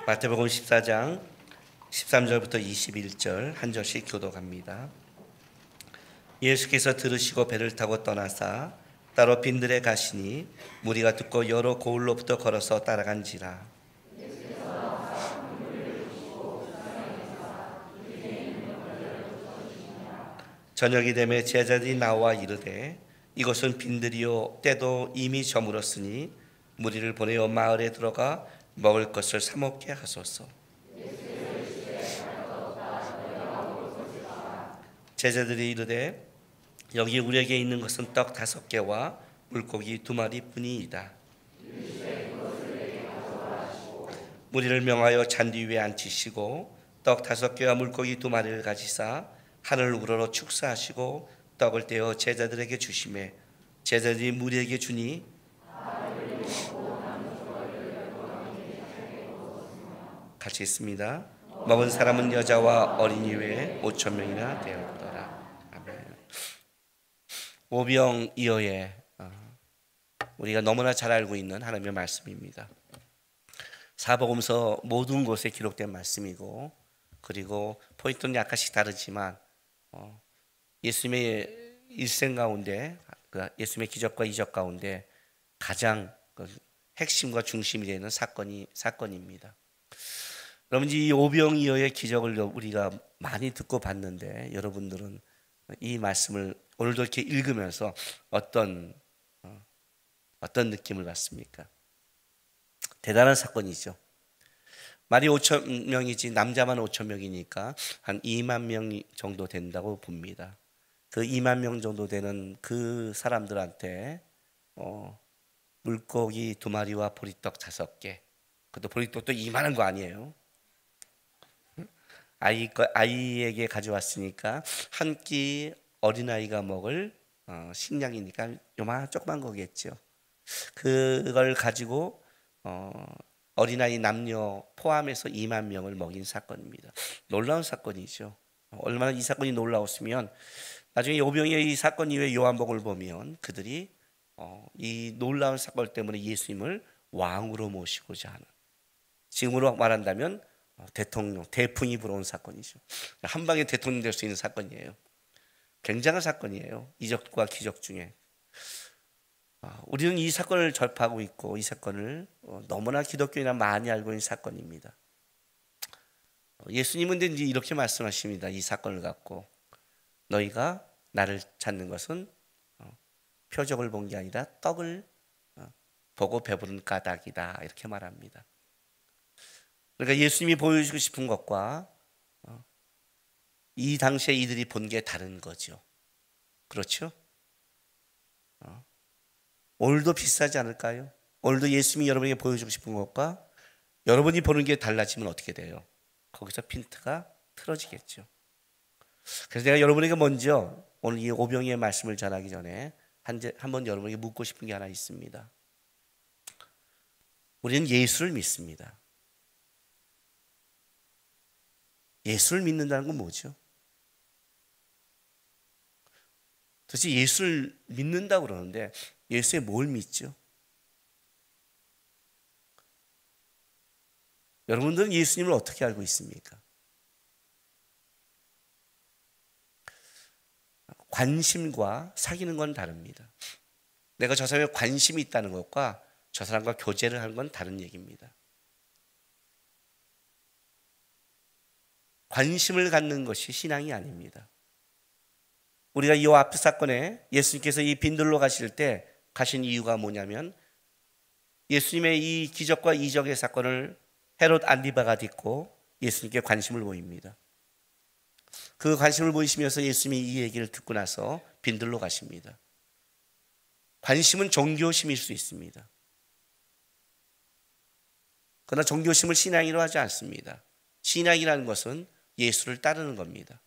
마태복음 14장 13절부터 21절 한 절씩 교독합니다. 예수께서 들으시고 배를 타고 떠나사 따로 빈들에 가시니 무리가 듣고 여러 고을로부터 걸어서 따라간지라. 저녁이 되매 제자들이 나와 이르되 이곳은 빈들이요 때도 이미 저물었으니 무리를 보내어 마을에 들어가 먹을 것을 사 먹게 하소서. 제자들이 이르되 여기 우리에게 있는 것은 떡 5개와 물고기 2마리 뿐이이다. 무리를 명하여 잔디 위에 앉히시고 떡 5개와 물고기 2마리를 가지사 하늘 우러러 축사하시고 떡을 떼어 제자들에게 주시매 제자들이 무리에게 주니 같이 있습니다. 먹은 사람은 여자와 어린이 외에 5,000명이나 되었더라. 아멘. 오병이어의 우리가 너무나 잘 알고 있는 하나님의 말씀입니다. 사복음서 모든 곳에 기록된 말씀이고, 그리고 포인트는 약간씩 다르지만 예수님의 일생 가운데, 예수님의 기적과 이적 가운데 가장 핵심과 중심이 되는 사건입니다. 여러분, 이 오병이어의 기적을 우리가 많이 듣고 봤는데 여러분들은 이 말씀을 오늘도 이렇게 읽으면서 어떤 느낌을 받습니까? 대단한 사건이죠. 말이 5,000명이지 남자만 5,000명이니까 한 2만 명 정도 된다고 봅니다. 그 2만 명 정도 되는 그 사람들한테 물고기 2마리와 보리떡 5개, 그것도 보리떡도 이만한 거 아니에요. 아이에게 가져왔으니까 한 끼 어린아이가 먹을 식량이니까 요만 조그만 거겠죠. 그걸 가지고 어린아이 남녀 포함해서 2만 명을 먹인 사건입니다. 놀라운 사건이죠. 얼마나 이 사건이 놀라웠으면 나중에 오병이어의 이 사건 이후에 요한복음을 보면 그들이 이 놀라운 사건 때문에 예수님을 왕으로 모시고자 하는, 지금으로 말한다면 대통령, 대풍이 불어온 사건이죠. 한 방에 대통령 될 수 있는 사건이에요. 굉장한 사건이에요. 이적과 기적 중에. 우리는 이 사건을 접하고 있고 이 사건을 너무나 기독교인은 많이 알고 있는 사건입니다. 예수님은 이제 이렇게 말씀하십니다. 이 사건을 갖고 너희가 나를 찾는 것은 표적을 본 게 아니라 떡을 보고 배부른 까닭이다, 이렇게 말합니다. 그러니까 예수님이 보여주고 싶은 것과 이 당시에 이들이 본 게 다른 거죠. 그렇죠? 오늘도 비슷하지 않을까요? 오늘도 예수님이 여러분에게 보여주고 싶은 것과 여러분이 보는 게 달라지면 어떻게 돼요? 거기서 핀트가 틀어지겠죠. 그래서 내가 여러분에게 먼저 오늘 이 오병이의 말씀을 전하기 전에 한번 여러분에게 묻고 싶은 게 하나 있습니다. 우리는 예수를 믿습니다. 예수를 믿는다는 건 뭐죠? 도대체 예수를 믿는다고 그러는데 예수에 뭘 믿죠? 여러분들은 예수님을 어떻게 알고 있습니까? 관심과 사귀는 건 다릅니다. 내가 저 사람에 관심이 있다는 것과 저 사람과 교제를 하는 건 다른 얘기입니다. 관심을 갖는 것이 신앙이 아닙니다. 우리가 이 앞 사건에 예수님께서 이 빈들로 가실 때 가신 이유가 뭐냐면 예수님의 이 기적과 이적의 사건을 헤롯 안디바가 듣고 예수님께 관심을 보입니다. 그 관심을 보이시면서 예수님이 이 얘기를 듣고 나서 빈들로 가십니다. 관심은 종교심일 수 있습니다. 그러나 종교심을 신앙이라고 하지 않습니다. 신앙이라는 것은 예수를 따르는 겁니다.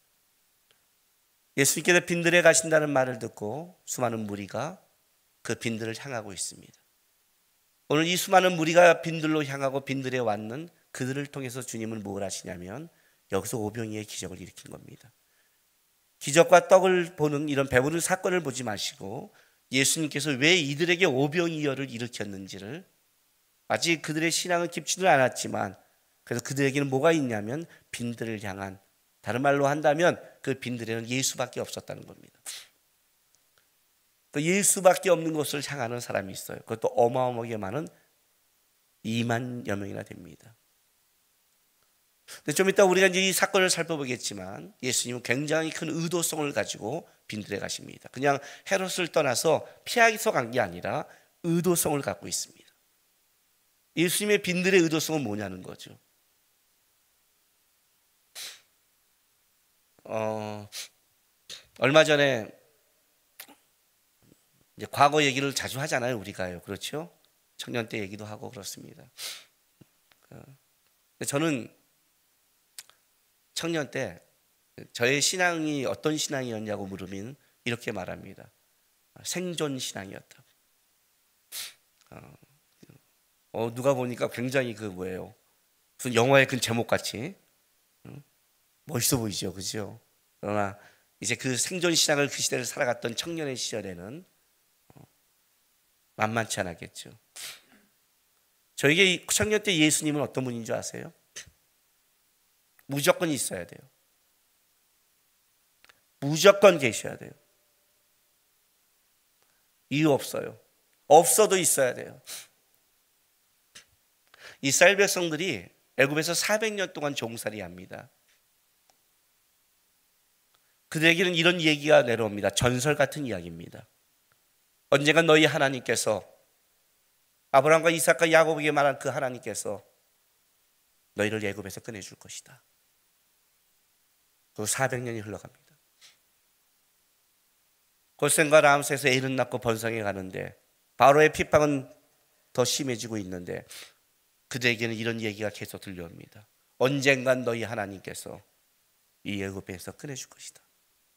예수님께서 빈들에 가신다는 말을 듣고 수많은 무리가 그 빈들을 향하고 있습니다. 오늘 이 수많은 무리가 빈들로 향하고 빈들에 왔는 그들을 통해서 주님은 뭘 하시냐면 여기서 오병이어의 기적을 일으킨 겁니다. 기적과 떡을 보는 이런 배부른 사건을 보지 마시고 예수님께서 왜 이들에게 오병이어를 일으켰는지를, 아직 그들의 신앙은 깊지는 않았지만 그래서 그들에게는 뭐가 있냐면 빈들을 향한, 다른 말로 한다면 그 빈들에는 예수밖에 없었다는 겁니다. 그 예수밖에 없는 곳을 향하는 사람이 있어요. 그것도 어마어마하게 많은 2만여 명이나 됩니다. 근데 좀 이따 우리가 이제 이 사건을 살펴보겠지만 예수님은 굉장히 큰 의도성을 가지고 빈들에 가십니다. 그냥 헤롯을 떠나서 피하기서 간 게 아니라 의도성을 갖고 있습니다. 예수님의 빈들의 의도성은 뭐냐는 거죠. 얼마 전에 이제 과거 얘기를 자주 하잖아요, 우리가요. 그렇죠? 청년 때 얘기도 하고 그렇습니다. 저는 청년 때 저의 신앙이 어떤 신앙이었냐고 물으면 이렇게 말합니다. 생존 신앙이었다. 누가 보니까 굉장히 그 뭐예요? 무슨 영화의 그 제목 같이 멋있어 보이죠, 그죠? 그러나 이제 그 생존 신앙을 그 시대를 살아갔던 청년의 시절에는 만만치 않았겠죠. 저에게 청년 때 예수님은 어떤 분인 줄 아세요? 무조건 있어야 돼요. 무조건 계셔야 돼요. 이유 없어요. 없어도 있어야 돼요. 이스라엘 백성들이 애굽에서 400년 동안 종살이 합니다. 그들에게는 이런 얘기가 내려옵니다. 전설 같은 이야기입니다. 언젠가 너희 하나님께서, 아브라함과 이삭과 야곱에게 말한 그 하나님께서 너희를 애굽에서 꺼내줄 것이다. 그 400년이 흘러갑니다. 골센과 람셋에서 애를 낳고 번성해 가는데 바로의 핍박은 더 심해지고 있는데 그들에게는 이런 얘기가 계속 들려옵니다. 언젠간 너희 하나님께서 이 애굽에서 꺼내줄 것이다.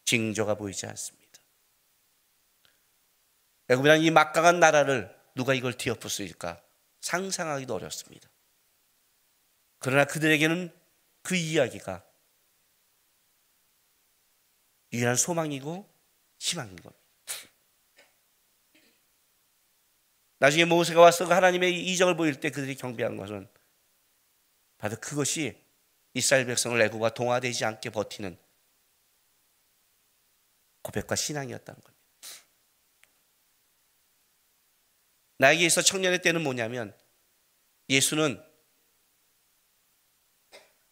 징조가 보이지 않습니다. 애굽이라는 이 막강한 나라를 누가 이걸 뒤엎을 수 있을까? 상상하기도 어렵습니다. 그러나 그들에게는 그 이야기가 유일한 소망이고 희망인 겁니다. 나중에 모세가 와서 하나님의 이적을 보일 때 그들이 경배한 것은 바로 그것이 이스라엘 백성을 애굽과 동화되지 않게 버티는 고백과 신앙이었다는 겁니다. 나에게 있어 청년의 때는 뭐냐면 예수는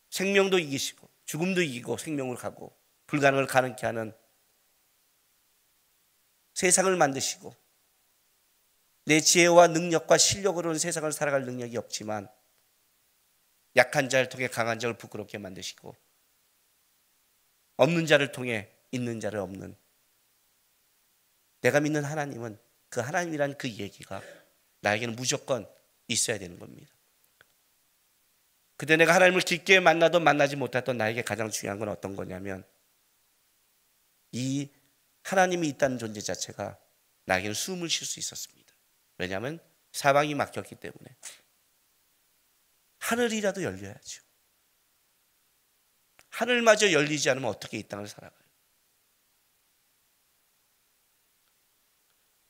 생명도 이기시고 죽음도 이기고 생명을 가고 불가능을 가능케 하는 세상을 만드시고 내 지혜와 능력과 실력으로는 세상을 살아갈 능력이 없지만 약한 자를 통해 강한 자를 부끄럽게 만드시고 없는 자를 통해 있는 자를 없는, 내가 믿는 하나님은 그 하나님이란 그 얘기가 나에게는 무조건 있어야 되는 겁니다. 그때 내가 하나님을 깊게 만나든 만나지 못했던 나에게 가장 중요한 건 어떤 거냐면 이 하나님이 있다는 존재 자체가 나에게는 숨을 쉴 수 있었습니다. 왜냐하면 사방이 막혔기 때문에. 하늘이라도 열려야죠. 하늘마저 열리지 않으면 어떻게 이 땅을 살아가요?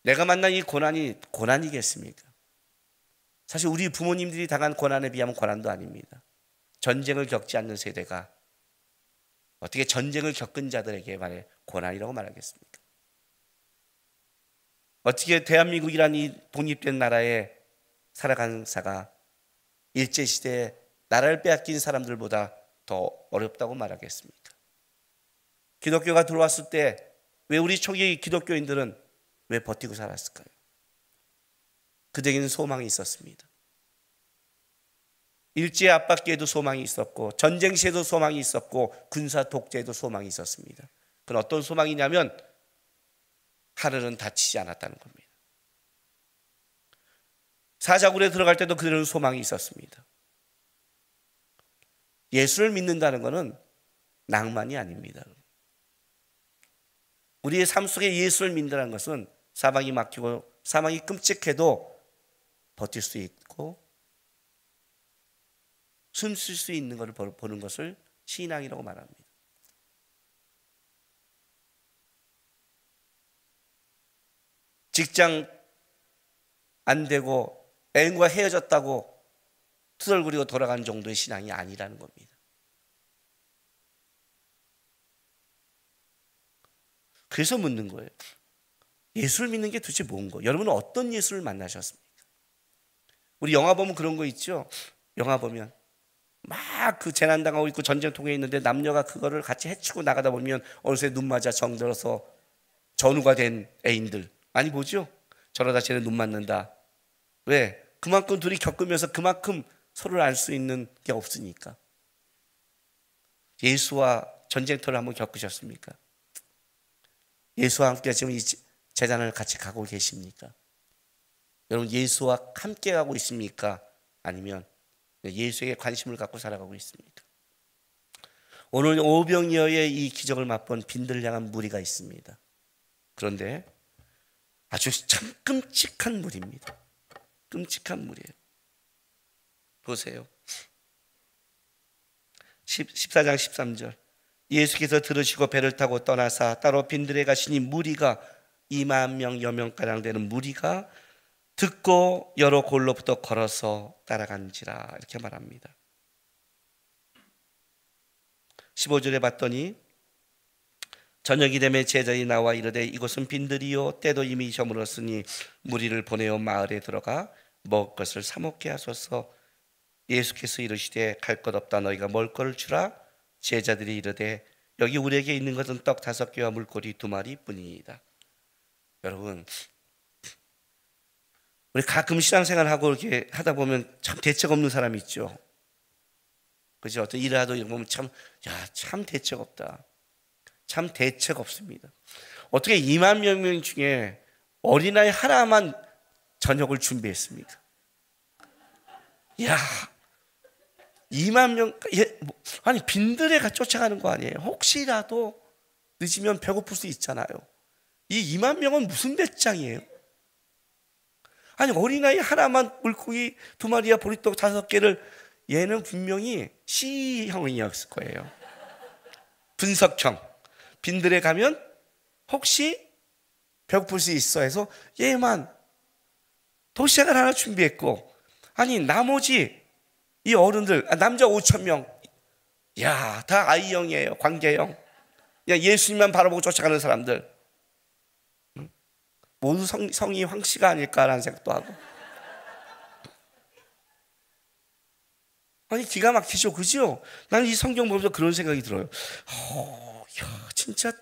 내가 만난 이 고난이 고난이겠습니까? 사실 우리 부모님들이 당한 고난에 비하면 고난도 아닙니다. 전쟁을 겪지 않는 세대가 어떻게 전쟁을 겪은 자들에게 말해 고난이라고 말하겠습니까? 어떻게 대한민국이라는 이 독립된 나라에 살아간 자가 일제시대에 나라를 빼앗긴 사람들보다 더 어렵다고 말하겠습니까? 기독교가 들어왔을 때 왜 우리 초기 기독교인들은 왜 버티고 살았을까요? 그들에게는 소망이 있었습니다. 일제 압박기에도 소망이 있었고 전쟁 시에도 소망이 있었고 군사 독재에도 소망이 있었습니다. 그건 어떤 소망이냐면 하늘은 닫히지 않았다는 겁니다. 사자굴에 들어갈 때도 그들은 소망이 있었습니다. 예수를 믿는다는 것은 낭만이 아닙니다. 우리의 삶 속에 예수를 믿는다는 것은 사방이 막히고 사망이 끔찍해도 버틸 수 있고 숨 쉴 수 있는 것을 보는 것을 신앙이라고 말합니다. 직장 안 되고 애인과 헤어졌다고 투덜거리고 돌아가는 정도의 신앙이 아니라는 겁니다. 그래서 묻는 거예요. 예수를 믿는 게 도대체 뭔가? 여러분은 어떤 예수를 만나셨습니까? 우리 영화 보면 그런 거 있죠. 영화 보면 막 그 재난당하고 있고 전쟁통에 있는데 남녀가 그거를 같이 헤치고 나가다 보면 어느새 눈 맞아 정들어서 전우가 된 애인들 많이 보죠. 저러다 쟤는 눈 맞는다. 왜? 그만큼 둘이 겪으면서 그만큼 서로를 알 수 있는 게 없으니까. 예수와 전쟁터를 한번 겪으셨습니까? 예수와 함께 지금 이 재단을 같이 가고 계십니까? 여러분 예수와 함께 가고 있습니까? 아니면 예수에게 관심을 갖고 살아가고 있습니까? 오늘 오병이어의 이 기적을 맛본 빈들을 향한 무리가 있습니다. 그런데 아주 참 끔찍한 무리입니다. 끔찍한 무리예요. 보세요. 14장 13절. 예수께서 들으시고 배를 타고 떠나사 따로 빈들에 가시니 무리가 2만 명여 명가량 되는 무리가 듣고 여러 골로부터 걸어서 따라간지라 이렇게 말합니다. 15절에 봤더니 저녁이 되매 제자들이 나와 이르되 이곳은 빈들이요 때도 이미 저물었으니 무리를 보내어 마을에 들어가 먹을 것을 사 먹게 하소서. 예수께서 이르시되 갈 것 없다 너희가 먹을 것을 주라. 제자들이 이르되 여기 우리에게 있는 것은 떡 5개와 물고기 2마리 뿐이니이다. 여러분 우리 가끔 신앙생활하고 이렇게 하다 보면 참 대책 없는 사람이 있죠. 그죠? 어떤 일을 하도 보면 참 대책 없다. 참 대책 없습니다. 어떻게 2만 명 중에 어린아이 하나만 저녁을 준비했습니까? 야, 2만 명, 아니 빈들에 쫓아가는 거 아니에요? 혹시라도 늦으면 배고플 수 있잖아요. 이 2만 명은 무슨 배짱이에요? 아니 어린아이 하나만 물고기 2마리와 보리떡 5개를 얘는 분명히 C형이었을 거예요. 분석형. 빈들에 가면 혹시 배고플 수 있어 해서 얘만 도시락을 하나 준비했고, 아니 나머지 이 어른들 남자 5,000명 다 I형이에요. 관계형. 예수님만 바라보고 쫓아가는 사람들 모두 성이 황씨가 아닐까라는 생각도 하고. 아니 기가 막히죠, 그죠? 나는 이 성경 보면서 그런 생각이 들어요. 진짜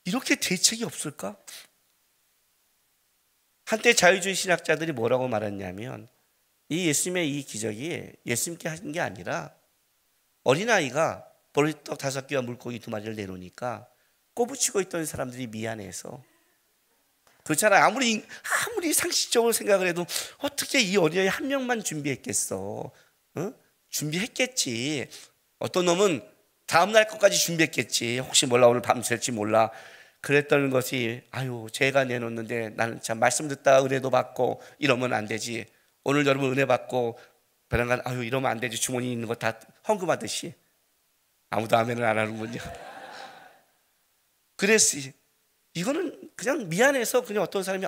이렇게 대책이 없을까? 한때 자유주의 신학자들이 뭐라고 말했냐면 이 예수님의 이 기적이 예수님께 하신 게 아니라 어린아이가 보리떡 5개와 물고기 2마리를 내놓으니까 꼬부치고 있던 사람들이 미안해서. 그렇잖아요. 아무리 상식적으로 생각을 해도 어떻게 이 어린아이 한 명만 준비했겠어? 준비했겠지. 어떤 놈은 다음날 것까지 준비했겠지. 혹시 몰라 오늘 밤샐지 몰라. 그랬던 것이 제가 내놓는데 나는 참 말씀 듣다 은혜도 받고 이러면 안 되지. 오늘 여러분 은혜 받고 베란간 이러면 안 되지. 주머니 있는 거 다 헌금하듯이. 아무도 아멘을 안 하는군요. 그랬지. 이거는 그냥 미안해서 그냥 어떤 사람이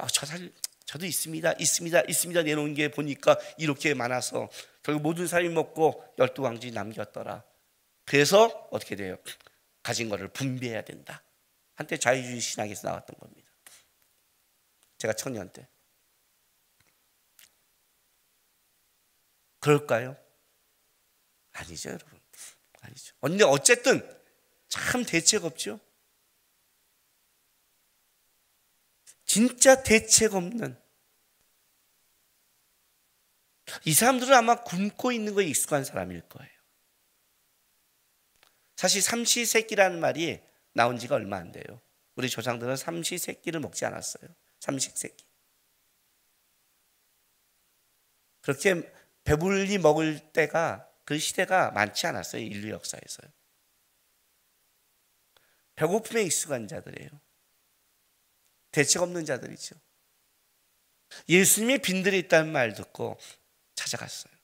저도 있습니다 내놓은 게 보니까 이렇게 많아서 결국 모든 사람이 먹고 12왕지 남겼더라. 그래서 어떻게 돼요? 가진 거를 분배해야 된다. 한때 자유주의 신학에서 나왔던 겁니다. 제가 청년 때. 그럴까요? 아니죠, 여러분. 아니죠. 근데 어쨌든 참 대책 없죠. 진짜 대책 없는 이 사람들은 아마 굶고 있는 거에 익숙한 사람일 거예요. 사실 삼시세끼라는 말이 나온 지가 얼마 안 돼요. 우리 조상들은 삼시세끼를 먹지 않았어요. 삼식세끼. 그렇게 배불리 먹을 때가 그 시대가 많지 않았어요. 인류 역사에서요. 배고픔에 익숙한 자들이에요. 대책 없는 자들이죠. 예수님의 빈들에 있다는 말 듣고 찾아갔어요.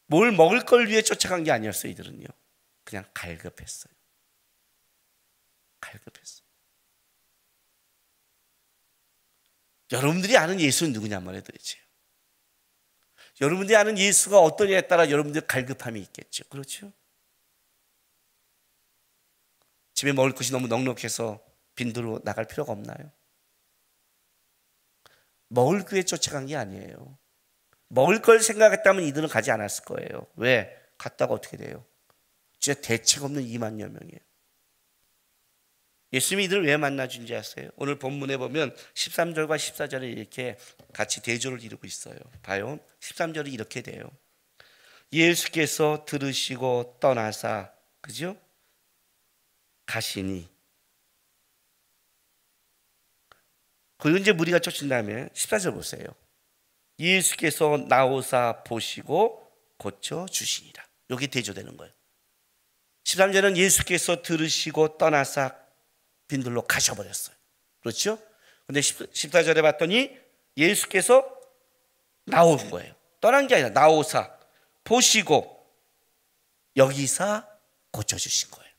뭘 먹을 걸 위해 쫓아간 게 아니었어요. 이들은요. 그냥 갈급했어요. 갈급했어요. 여러분들이 아는 예수는 누구냐 말해 도대체. 여러분들이 아는 예수가 어떠냐에 따라 여러분들 갈급함이 있겠죠. 그렇죠? 집에 먹을 것이 너무 넉넉해서 빈도로 나갈 필요가 없나요? 먹을 기회 쫓아간 게 아니에요. 먹을 걸 생각했다면 이들은 가지 않았을 거예요. 왜? 갔다가 어떻게 돼요? 진짜 대책 없는 2만여 명이에요. 예수님이 이들을 왜 만나준지 아세요? 오늘 본문에 보면 13절과 14절에 이렇게 같이 대조를 이루고 있어요. 봐요. 13절이 이렇게 돼요. 예수께서 들으시고 떠나사, 그죠? 가시니. 그리고 이제 무리가 쫓은 다음에 14절 보세요. 예수께서 나오사 보시고 고쳐 주시니라. 여기 대조되는 거예요. 13절은 예수께서 들으시고 떠나사 빈들로 가셔버렸어요. 그렇죠? 근데 14절에 봤더니 예수께서 나온 거예요. 떠난 게 아니라 나오사 보시고 여기서 고쳐주신 거예요.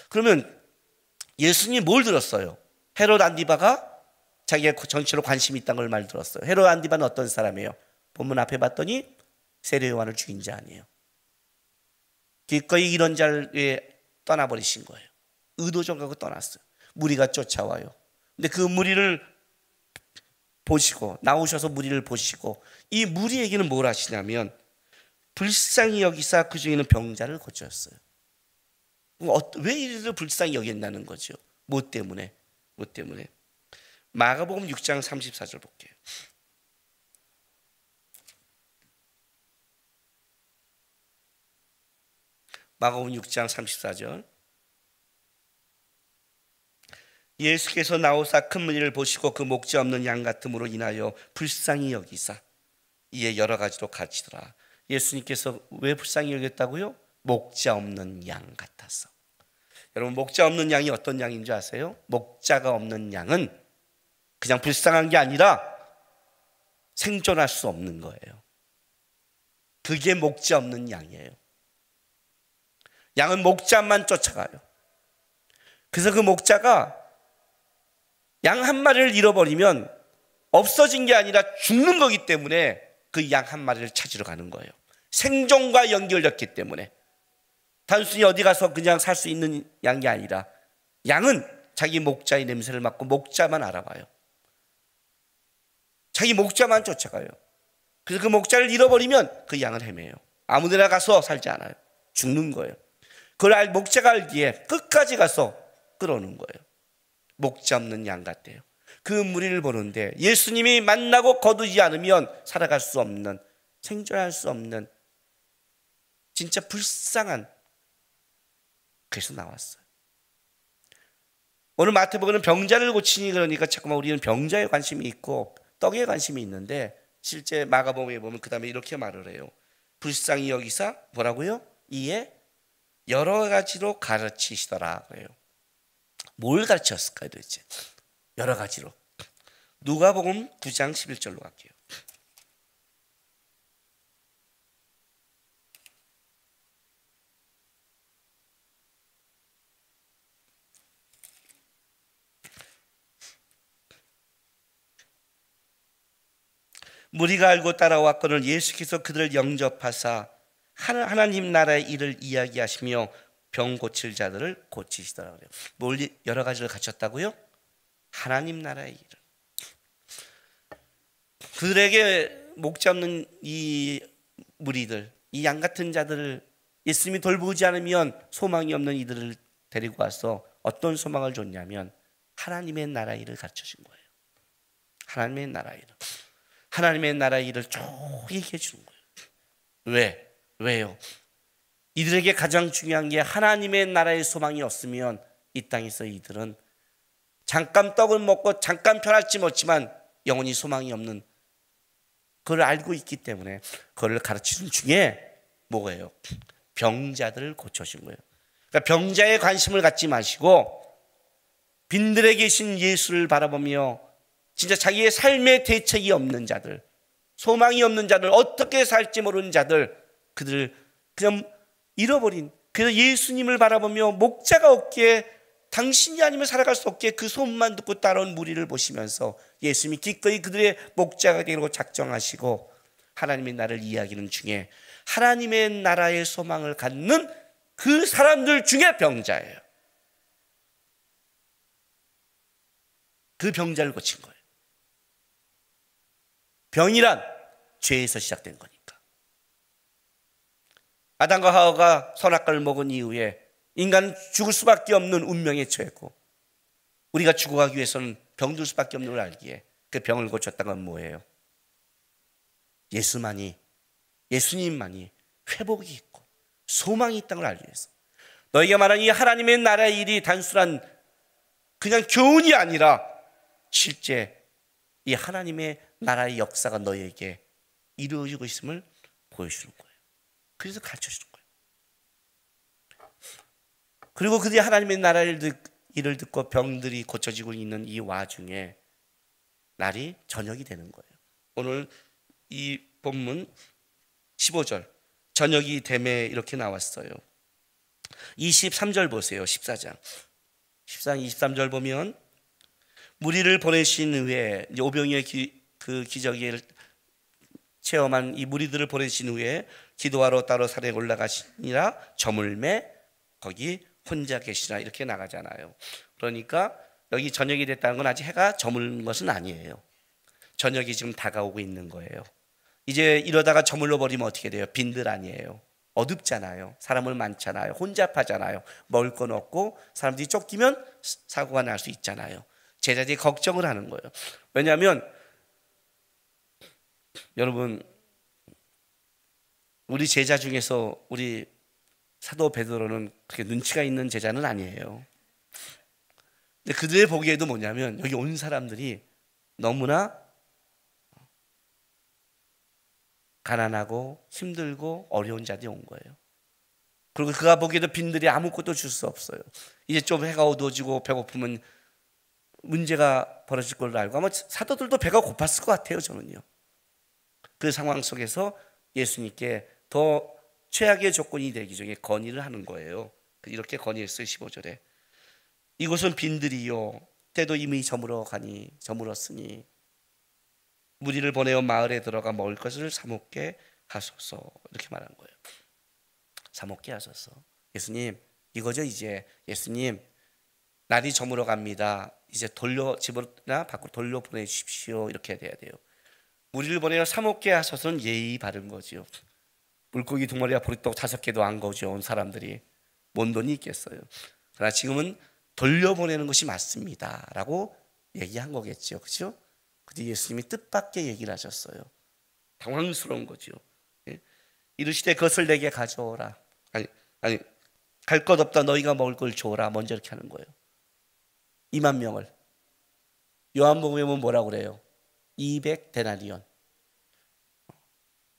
그러면 예수님이 뭘 들었어요? 헤롯 안디바가 자기가 전체로 관심이 있다는 걸 말 들었어요. 헤롯 안디바는 어떤 사람이에요? 본문 앞에 봤더니 세례 요한을 죽인 자 아니에요. 기꺼이 이런 자를 떠나버리신 거예요. 의도적으로 떠났어요. 무리가 쫓아와요. 근데 그 무리를 보시고, 나오셔서 무리를 보시고, 이 무리에게는 뭘 하시냐면 불쌍히 여기사 그 중에 있는 병자를 고쳤어요. 왜 이를 불쌍히 여긴다는 거죠? 뭐 때문에? 뭐 때문에? 마가복음 6장 34절 볼게요. 마가복음 6장 34절. 예수께서 나오사 큰 무리를 보시고 그 목자 없는 양 같음으로 인하여 불쌍히 여기사 이에 여러 가지로 가르치더라. 예수님께서 왜 불쌍히 여겼다고요? 목자 없는 양 같아서. 여러분, 목자 없는 양이 어떤 양인 줄 아세요? 목자가 없는 양은 그냥 불쌍한 게 아니라 생존할 수 없는 거예요. 그게 목자 없는 양이에요. 양은 목자만 쫓아가요. 그래서 그 목자가 양 한 마리를 잃어버리면 없어진 게 아니라 죽는 거기 때문에 그 양 한 마리를 찾으러 가는 거예요. 생존과 연결됐기 때문에. 단순히 어디 가서 그냥 살 수 있는 양이 아니라 양은 자기 목자의 냄새를 맡고 목자만 알아봐요. 자기 목자만 쫓아가요. 그래서 그 목자를 잃어버리면 그 양을 헤매요. 아무 데나 가서 살지 않아요. 죽는 거예요. 그걸 목자가 알기에 끝까지 가서 끌어오는 거예요. 목자 없는 양 같대요. 그 무리를 보는데 예수님이 만나고 거두지 않으면 살아갈 수 없는, 생존할 수 없는 진짜 불쌍한, 그래서 나왔어요. 오늘 마태복음은 병자를 고치니 그러니까 자꾸만 우리는 병자에 관심이 있고 떡에 관심이 있는데 실제 마가복음에 보면 그 다음에 이렇게 말을 해요. 불쌍히 여기사 뭐라고요? 이에 여러 가지로 가르치시더라 그래요. 뭘 가르쳤을까요 도대체? 여러 가지로. 누가복음 9장 11절로 갈게요. 무리가 알고 따라왔거늘 예수께서 그들을 영접하사 하나님 나라의 일을 이야기하시며 병 고칠 자들을 고치시더라 그래요. 뭘 여러 가지를 갖췄다고요? 하나님 나라의 일을. 그들에게 목 잡는 이 무리들, 이 양 같은 자들을 예수님이 돌보지 않으면 소망이 없는 이들을 데리고 와서 어떤 소망을 줬냐면 하나님의 나라의 일을 가르쳐준 거예요. 하나님의 나라의 일을. 하나님의 나라의 일을 쭉 얘기해 주는 거예요. 왜요? 이들에게 가장 중요한 게 하나님의 나라의 소망이 없으면 이 땅에서 이들은 잠깐 떡을 먹고 잠깐 편할지 못지만 영원히 소망이 없는, 그걸 알고 있기 때문에 그걸 가르치는 중에 뭐예요? 병자들을 고쳐준 거예요. 그러니까 병자에 관심을 갖지 마시고 빈들에 계신 예수를 바라보며 진짜 자기의 삶의 대책이 없는 자들, 소망이 없는 자들, 어떻게 살지 모르는 자들, 그들을 그냥 잃어버린, 그래서 예수님을 바라보며 목자가 없기에 당신이 아니면 살아갈 수 없기에 그 소문만 듣고 따라온 무리를 보시면서 예수님이 기꺼이 그들의 목자가 되려고 작정하시고 하나님의 나라를 이야기하는 중에 하나님의 나라의 소망을 갖는 그 사람들 중에 병자예요. 그 병자를 고친 거예요. 병이란 죄에서 시작된 거니까. 아담과 하와가 선악과를 먹은 이후에 인간은 죽을 수밖에 없는 운명에 처했고, 우리가 죽어가기 위해서는 병들 수밖에 없는 걸 알기에 그 병을 고쳤다는 건 뭐예요? 예수님만이 회복이 있고 소망이 있다는 걸 알기 위해서. 너에게 말하는 이 하나님의 나라의 일이 단순한 그냥 교훈이 아니라 실제 이 하나님의 나라의 역사가 너에게 이루어지고 있음을 보여주는 거예요. 그래서 가르쳐주는 거예요. 그리고 그들이 하나님의 나라의 일을 듣고 병들이 고쳐지고 있는 이 와중에 날이 저녁이 되는 거예요. 오늘 이 본문 15절 저녁이 됨에 이렇게 나왔어요. 23절 보세요. 14장 23절 보면 무리를 보내신 후에 오병이의 기적을 체험한 이 무리들을 보내신 후에 기도하러 따로 산에 올라가시니라 저물매 거기 혼자 계시나 이렇게 나가잖아요. 그러니까 여기 저녁이 됐다는 건 아직 해가 저무는 것은 아니에요. 저녁이 지금 다가오고 있는 거예요. 이제 이러다가 저물러 버리면 어떻게 돼요? 빈들 아니에요. 어둡잖아요. 사람을 많잖아요. 혼잡하잖아요. 먹을 건 없고 사람들이 쫓기면 사고가 날 수 있잖아요. 제자들이 걱정을 하는 거예요. 왜냐하면 여러분, 우리 제자 중에서 우리 사도 베드로는 그렇게 눈치가 있는 제자는 아니에요. 근데 그들의 보기에도 뭐냐면 여기 온 사람들이 너무나 가난하고 힘들고 어려운 자들이 온 거예요. 그리고 그가 보기에도 빈들이 아무것도 줄 수 없어요. 이제 좀 해가 어두워지고 배고프면 문제가 벌어질 걸 알고 아마 사도들도 배가 고팠을 것 같아요. 저는요. 그 상황 속에서 예수님께 더 최악의 조건이 되기 전에 건의를 하는 거예요. 이렇게 건의했어요. 15절에 이곳은 빈들이요 때도 이미 저물었으니 무리를 보내어 마을에 들어가 먹을 것을 사 먹게 하소서. 이렇게 말한 거예요. 사 먹게 하소서. 예수님 이거죠. 이제 예수님 날이 저물어 갑니다. 이제 집으로나 밖으로 돌려 보내주십시오. 이렇게 돼야 돼요. 무리를 보내어 사 먹게 하소서는 예의 바른 거죠. 물고기 2마리와 보리떡 5개도 안 가져온 사람들이 뭔 돈이 있겠어요. 그러나 지금은 돌려보내는 것이 맞습니다 라고 얘기한 거겠죠. 그렇죠? 근데 예수님이 뜻밖의 얘기를 하셨어요. 당황스러운 거죠. 이르시되 그것을 내게 가져오라. 아니 갈 것 없다 너희가 먹을 걸 줘라. 먼저 이렇게 하는 거예요. 2만 명을 요한복음에 보면 뭐라고 그래요? 200데나리온.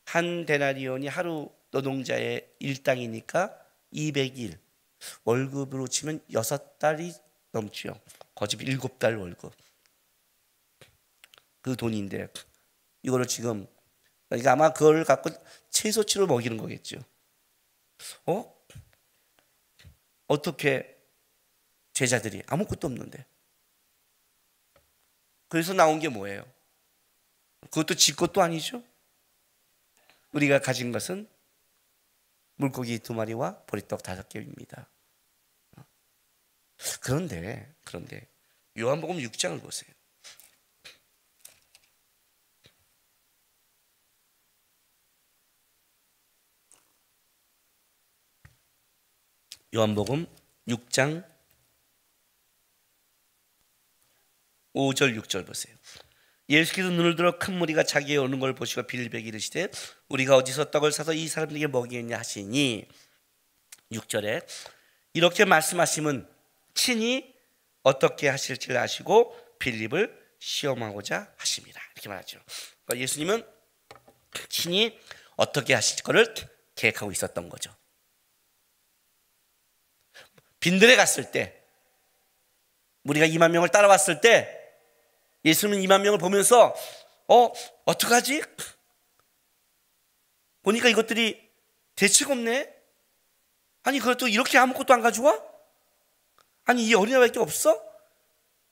한 데나리온이 하루 노동자의 일당이니까 200일. 월급으로 치면 6달이 넘죠. 거짓 7달 월급. 그 돈인데 이거를 지금 그러니까 아마 그걸 갖고 채소치로 먹이는 거겠죠. 어떻게 제자들이 아무것도 없는데. 그래서 나온 게 뭐예요? 그것도 지 것도 아니죠. 우리가 가진 것은 물고기 2마리와 보리떡 5개입니다. 그런데 요한복음 6장을 보세요. 요한복음 6장 5절 6절 보세요. 예수께서 눈을 들어 큰 무리가 자기에 오는 걸 보시고 빌베기 이르시되 우리가 어디서 떡을 사서 이 사람들에게 먹이겠냐 하시니 6절에 이렇게 말씀하시면 친히 어떻게 하실지를 아시고 빌립을 시험하고자 하십니다. 이렇게 말하죠. 그러니까 예수님은 친히 어떻게 하실 거를 계획하고 있었던 거죠. 빈들에 갔을 때 우리가 2만 명을 따라왔을 때 예수님은 2만 명을 보면서 어떡하지? 보니까 이것들이 대책 없네. 아니 그것도 이렇게 아무것도 안 가져와? 아니 이 어린아이밖에 없어?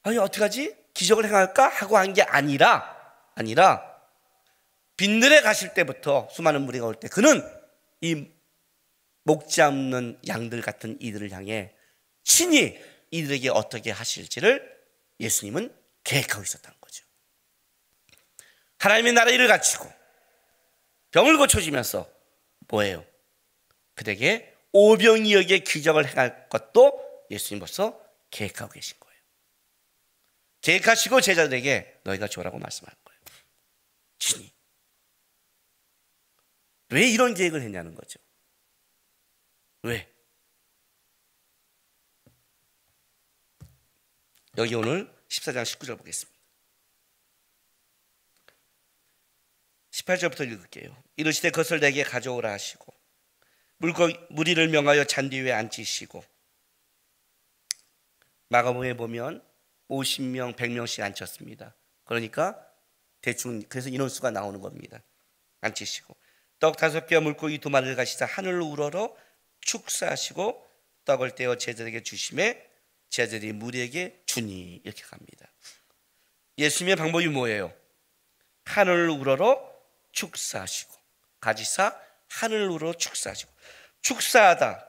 아니 어떡하지? 기적을 행할까? 하고 한 게 아니라 빈들에 가실 때부터 수많은 무리가 올 때 그는 이 목지 없는 양들 같은 이들을 향해 친히 이들에게 어떻게 하실지를 예수님은 계획하고 있었다는 거죠. 하나님의 나라 일을 갖추고 병을 고쳐주면서 뭐예요? 그들에게 오병이어의 기적을 행할 것도 예수님 벌써 계획하고 계신 거예요. 계획하시고 제자들에게 너희가 줘라고 말씀하는 거예요. 친히. 왜 이런 계획을 했냐는 거죠. 왜? 여기 오늘 14장 19절 보겠습니다. 18절부터 읽을게요. 이르시되 그것을 내게 가져오라 하시고 무리를 명하여 잔디 위에 앉히시고, 마가복음에 보면 50명, 100명씩 앉혔습니다. 그러니까 대충 그래서 인원수가 나오는 겁니다. 앉히시고 떡 5개와 물고기 2마리를 가시사 하늘로 우러러 축사하시고 떡을 떼어 제자들에게 주심에 제자들이 무리에게 주니, 이렇게 갑니다. 예수님의 방법이 뭐예요? 하늘을 우러러 축사하시고, 가지사 하늘을 우러러 축사하시고. 축사하다,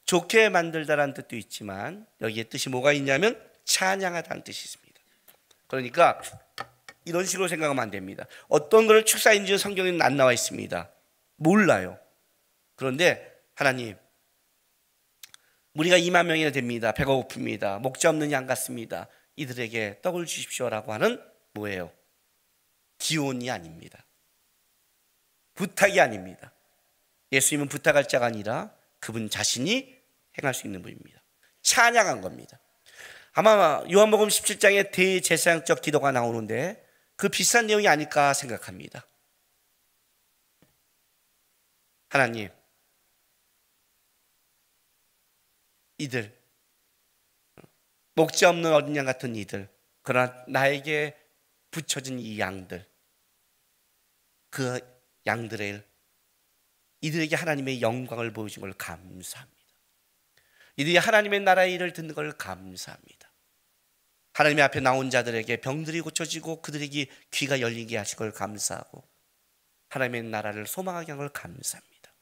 좋게 만들다라는 뜻도 있지만 여기에 뜻이 뭐가 있냐면 찬양하다는 뜻이 있습니다. 그러니까 이런 식으로 생각하면 안 됩니다. 어떤 것을 축사인지는 성경에는 안 나와 있습니다. 몰라요. 그런데 하나님, 우리가 2만 명이나 됩니다. 배가 고픕니다. 목자 없는 양 같습니다. 이들에게 떡을 주십시오라고 하는 뭐예요? 기원이 아닙니다. 부탁이 아닙니다. 예수님은 부탁할 자가 아니라 그분 자신이 행할 수 있는 분입니다. 찬양한 겁니다. 아마 요한복음 17장에 대제사장적 기도가 나오는데 그 비슷한 내용이 아닐까 생각합니다. 하나님, 이들, 목자 없는 어린 양 같은 이들, 그러나 나에게 붙여진 이 양들, 그 양들의 이들에게 하나님의 영광을 보여준 걸 감사합니다. 이들이 하나님의 나라의 일을 듣는 걸 감사합니다. 하나님의 앞에 나온 자들에게 병들이 고쳐지고 그들에게 귀가 열리게 하신 걸 감사하고 하나님의 나라를 소망하게 한 걸 감사합니다.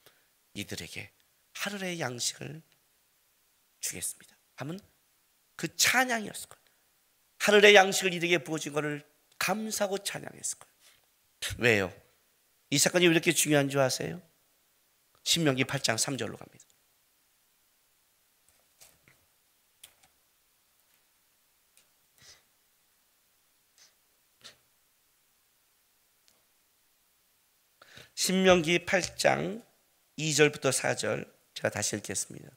이들에게 하루의 양식을 주겠습니다 하면 그 찬양이었을 거예요. 하늘의 양식을 이들에게 부어준 것을 감사하고 찬양했을 거예요. 왜요? 이 사건이 왜 이렇게 중요한 줄 아세요? 신명기 8장 3절로 갑니다. 신명기 8장 2절부터 4절 제가 다시 읽겠습니다.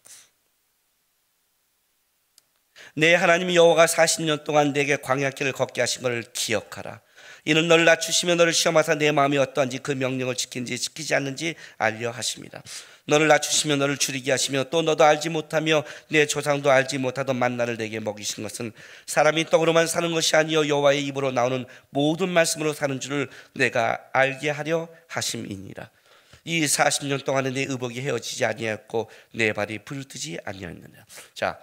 내 하나님 여호와가 40년 동안 내게 광야길을 걷게 하신 것을 기억하라. 이는 너를 낮추시며 너를 시험하사 내 마음이 어떠한지 그 명령을 지킨지 지키지 않는지 알려 하십니다. 너를 낮추시며 너를 줄이게 하시며 또 너도 알지 못하며 내 조상도 알지 못하던 만나를 내게 먹이신 것은 사람이 떡으로만 사는 것이 아니요 여호와의 입으로 나오는 모든 말씀으로 사는 줄을 내가 알게 하려 하심이니라. 이 40년 동안에 내 의복이 헤어지지 아니하였고 내 발이 부르트지 아니하였느냐. 자,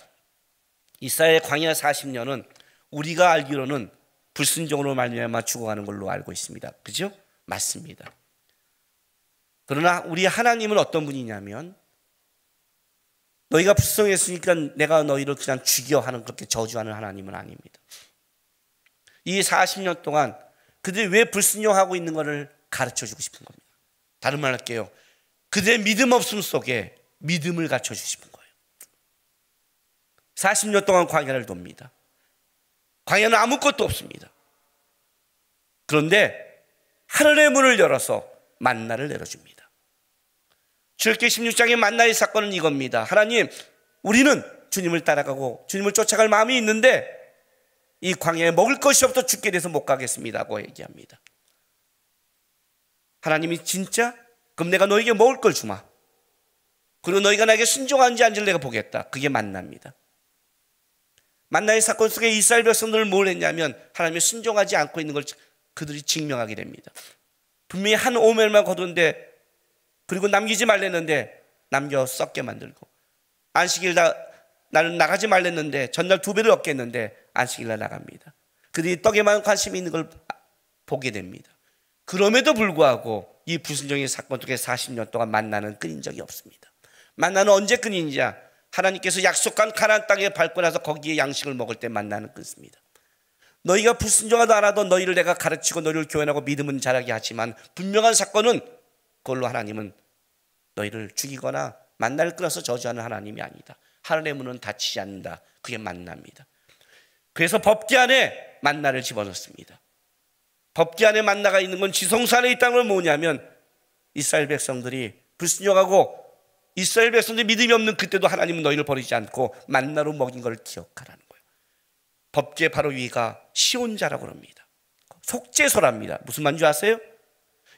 이스라엘 광야 40년은 우리가 알기로는 불순종으로 말미암아 죽어가는 걸로 알고 있습니다. 그죠? 맞습니다. 그러나 우리 하나님은 어떤 분이냐면 너희가 불순종했으니까 내가 너희를 그냥 죽여 하는 그렇게 저주하는 하나님은 아닙니다. 이 40년 동안 그들이 왜 불순종하고 있는 것을 가르쳐주고 싶은 겁니다. 다른 말 할게요. 그들의 믿음 없음 속에 믿음을 갖춰주고 싶은 거예요. 40년 동안 광야를 돕니다. 광야는 아무것도 없습니다. 그런데 하늘의 문을 열어서 만나를 내려줍니다. 출애굽기 16장의 만나의 사건은 이겁니다. 하나님, 우리는 주님을 따라가고 주님을 쫓아갈 마음이 있는데 이 광야에 먹을 것이 없어 죽게 돼서 못 가겠습니다고 얘기합니다. 하나님이 진짜? 그럼 내가 너에게 먹을 걸 주마. 그리고 너희가 나에게 순종하는지 아닌지를 내가 보겠다. 그게 만나입니다. 만나의 사건 속에 이스라엘 백성들은 뭘 했냐면 하나님이 순종하지 않고 있는 걸 그들이 증명하게 됩니다. 분명히 한 오멜만 거두는데 그리고 남기지 말랬는데 남겨 썩게 만들고 안식일 나는 나가지 말랬는데 전날 2배를 얻겠는데 안식일 날 나갑니다. 그들이 떡에만 관심이 있는 걸 보게 됩니다. 그럼에도 불구하고 이 불순종의 사건 속에 40년 동안 만나는 끊인 적이 없습니다. 만나는 언제 끊이냐? 하나님께서 약속한 가나안 땅에 밟고 나서 거기에 양식을 먹을 때 만나는 끊습니다. 너희가 불순종하도 않아도 너희를 내가 가르치고 너희를 교훈하고 믿음은 자라게 하지만 분명한 사건은 그걸로 하나님은 너희를 죽이거나 만나를 끊어서 저주하는 하나님이 아니다. 하늘의 문은 닫히지 않는다. 그게 만나입니다. 그래서 법궤 안에 만나를 집어넣습니다. 법궤 안에 만나가 있는 건 지성소 안에 있다는 건 뭐냐면 이스라엘 백성들이 불순종하고 이스라엘 백성들이 믿음이 없는 그때도 하나님은 너희를 버리지 않고 만나로 먹인 걸 기억하라는 거예요. 법궤 바로 위가 시온자라고 합니다. 속죄소랍니다. 무슨 말인지 아세요?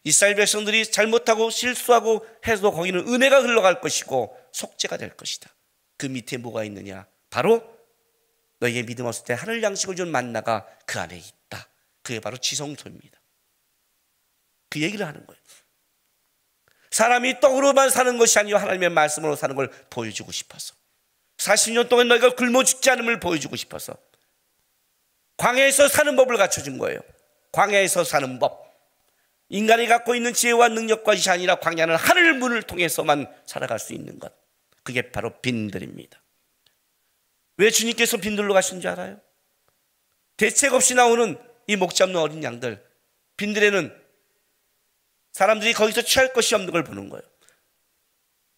이스라엘 백성들이 잘못하고 실수하고 해도 거기는 은혜가 흘러갈 것이고 속죄가 될 것이다. 그 밑에 뭐가 있느냐? 바로 너희의 믿음 없을 때 하늘 양식을 준 만나가 그 안에 있다. 그게 바로 지성소입니다. 그 얘기를 하는 거예요. 사람이 떡으로만 사는 것이 아니라 하나님의 말씀으로 사는 걸 보여주고 싶어서 40년 동안 너희가 굶어 죽지 않음을 보여주고 싶어서 광야에서 사는 법을 갖춰준 거예요. 광야에서 사는 법. 인간이 갖고 있는 지혜와 능력과 것이 아니라 광야는 하늘 문을 통해서만 살아갈 수 있는 것. 그게 바로 빈들입니다. 왜 주님께서 빈들로 가신 줄 알아요? 대책 없이 나오는 이 목자 없는 어린 양들, 빈들에는 사람들이 거기서 취할 것이 없는 걸 보는 거예요.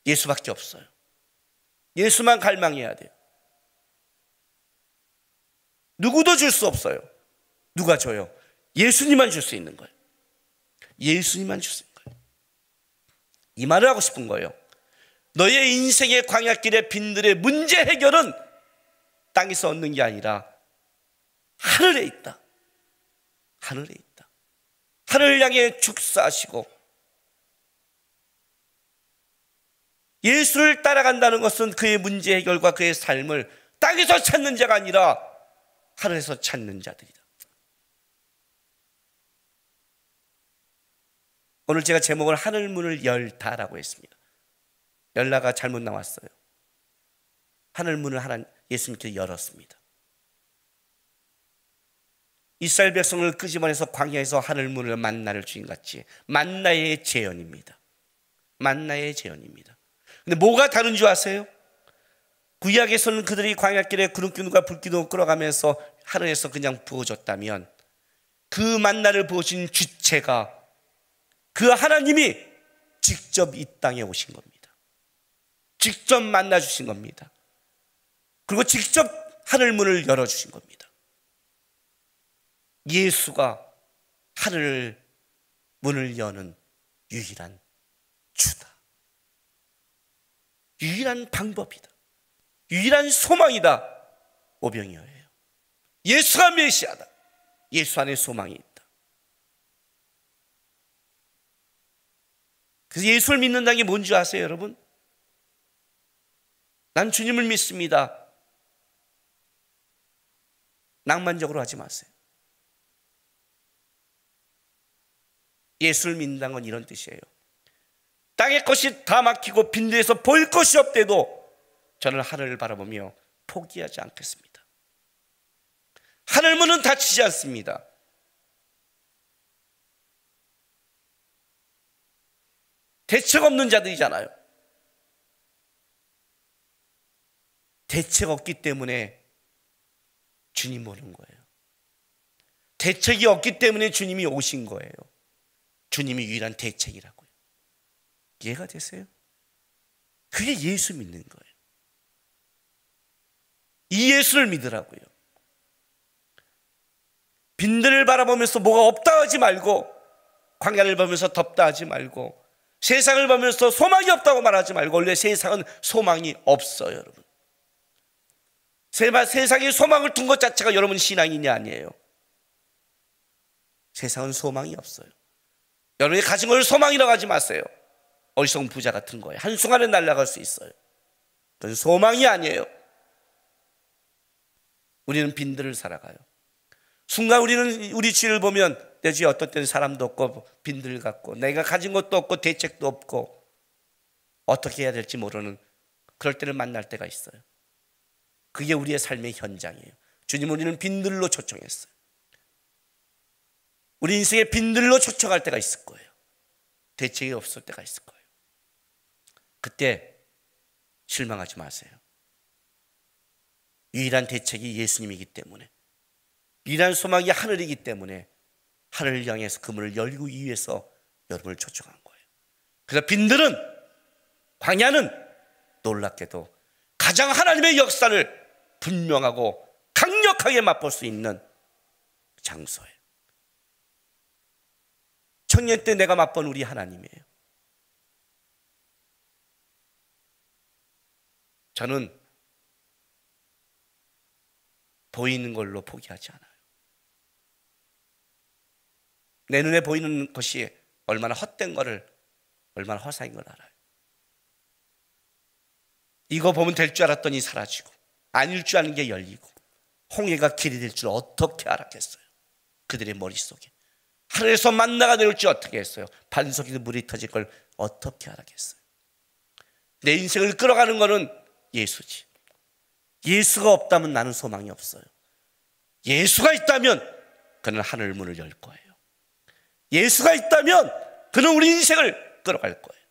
예수밖에 없어요. 예수만 갈망해야 돼요. 누구도 줄 수 없어요. 누가 줘요? 예수님만 줄 수 있는 거예요. 예수님만 줄 수 있는 거예요. 이 말을 하고 싶은 거예요. 너의 인생의 광야길의 빈들의 문제 해결은 땅에서 얻는 게 아니라 하늘에 있다. 하늘에 있다. 하늘을 향해 축사하시고 예수를 따라간다는 것은 그의 문제 해결과 그의 삶을 땅에서 찾는 자가 아니라 하늘에서 찾는 자들이다. 오늘 제가 제목을 하늘문을 열다라고 했습니다. 열다가 잘못 나왔어요. 하늘문을 예수님께서 열었습니다. 이스라엘 백성을 끄집어내서 광야에서 하늘문을 만나를 주인같이 만나의 재현입니다. 만나의 재현입니다. 근데 뭐가 다른 줄 아세요? 구약에서는 그들이 광야길에 구름기둥과 불기둥을 끌어가면서 하늘에서 그냥 부어줬다면 그 만나를 부어준 주체가 그 하나님이 직접 이 땅에 오신 겁니다. 직접 만나 주신 겁니다. 그리고 직접 하늘문을 열어주신 겁니다. 예수가 하늘 문을 여는 유일한 주다. 유일한 방법이다. 유일한 소망이다. 오병이어예요. 예수가 메시아다. 예수 안에 소망이 있다. 그래서 예수를 믿는다는 게 뭔지 아세요, 여러분? 난 주님을 믿습니다. 낭만적으로 하지 마세요. 예수를 믿는다는 건 이런 뜻이에요. 땅의 것이 다 막히고 빈들에서 볼 것이 없대도 저는 하늘을 바라보며 포기하지 않겠습니다. 하늘문은 닫히지 않습니다. 대책 없는 자들이잖아요. 대책 없기 때문에 주님 오는 거예요. 대책이 없기 때문에 주님이 오신 거예요. 주님이 유일한 대책이라고요. 이해가 되세요? 그게 예수 믿는 거예요. 이 예수를 믿으라고요. 빈들을 바라보면서 뭐가 없다 하지 말고, 광야를 보면서 덥다 하지 말고, 세상을 보면서 소망이 없다고 말하지 말고, 원래 세상은 소망이 없어요, 여러분. 세상에 소망을 둔 것 자체가 여러분 신앙인이 아니에요. 세상은 소망이 없어요. 여러분이 가진 걸 소망이라고 하지 마세요. 어리석은 부자 같은 거예요. 한순간에 날아갈 수 있어요. 그건 소망이 아니에요. 우리는 빈들을 살아가요. 순간 우리는 우리 주위를 보면 내 주위에 어떤 때는 사람도 없고 빈들 같고 내가 가진 것도 없고 대책도 없고 어떻게 해야 될지 모르는 그럴 때를 만날 때가 있어요. 그게 우리의 삶의 현장이에요. 주님, 우리는 빈들로 초청했어요. 우리 인생의 빈들로 초청할 때가 있을 거예요. 대책이 없을 때가 있을 거예요. 그때 실망하지 마세요. 유일한 대책이 예수님이기 때문에, 유일한 소망이 하늘이기 때문에 하늘을 향해서 그 문을 열기 위해서 여러분을 초청한 거예요. 그래서 빈들은, 광야는 놀랍게도 가장 하나님의 역사를 분명하고 강력하게 맛볼 수 있는 장소예요. 청년 때 내가 맛본 우리 하나님이에요. 저는 보이는 걸로 포기하지 않아요. 내 눈에 보이는 것이 얼마나 헛된 거를, 얼마나 허사인 걸 알아요. 이거 보면 될 줄 알았더니 사라지고, 아닐 줄 아는 게 열리고, 홍해가 길이 될 줄 어떻게 알았겠어요? 그들의 머릿속에 하늘에서 만나가 내릴 줄 어떻게 했어요? 반석에서 물이 터질 걸 어떻게 알았겠어요? 내 인생을 끌어가는 거는 예수지. 예수가 없다면 나는 소망이 없어요. 예수가 있다면 그는 하늘 문을 열 거예요. 예수가 있다면 그는 우리 인생을 끌어갈 거예요.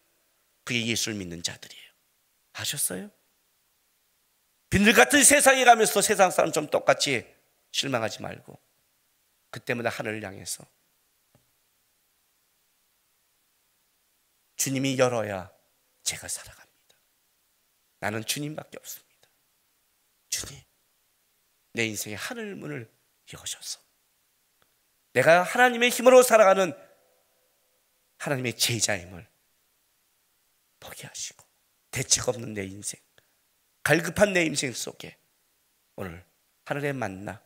그게 예수를 믿는 자들이에요. 아셨어요? 빈들 같은 세상에 가면서 세상 사람처럼 똑같이 실망하지 말고, 그때마다 하늘을 향해서 주님이 열어야 제가 살아갑니다. 나는 주님밖에 없습니다. 주님, 내 인생의 하늘 문을 여셔서 내가 하나님의 힘으로 살아가는 하나님의 제자임을 보게 하시고, 대책 없는 내 인생, 갈급한 내 인생 속에 오늘 하늘의 만나,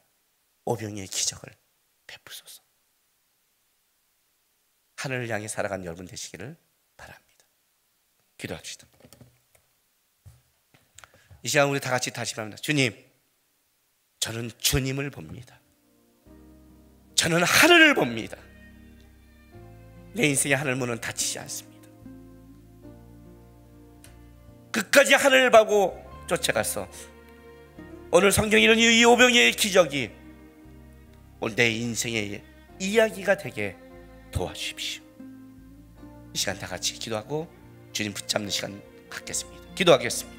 오병이의 기적을 베푸소서. 하늘을 향해 살아가는 여러분 되시기를 바랍니다. 기도합시다. 이 시간 우리 다 같이 다시 말합니다. 주님, 저는 주님을 봅니다. 저는 하늘을 봅니다. 내 인생의 하늘 문은 닫히지 않습니다. 끝까지 하늘을 보고 쫓아가서 오늘 성경에 이런 이 오병이의 기적이 오늘 내 인생의 이야기가 되게 도와주십시오. 이 시간 다 같이 기도하고 주님 붙잡는 시간 갖겠습니다. 기도하겠습니다.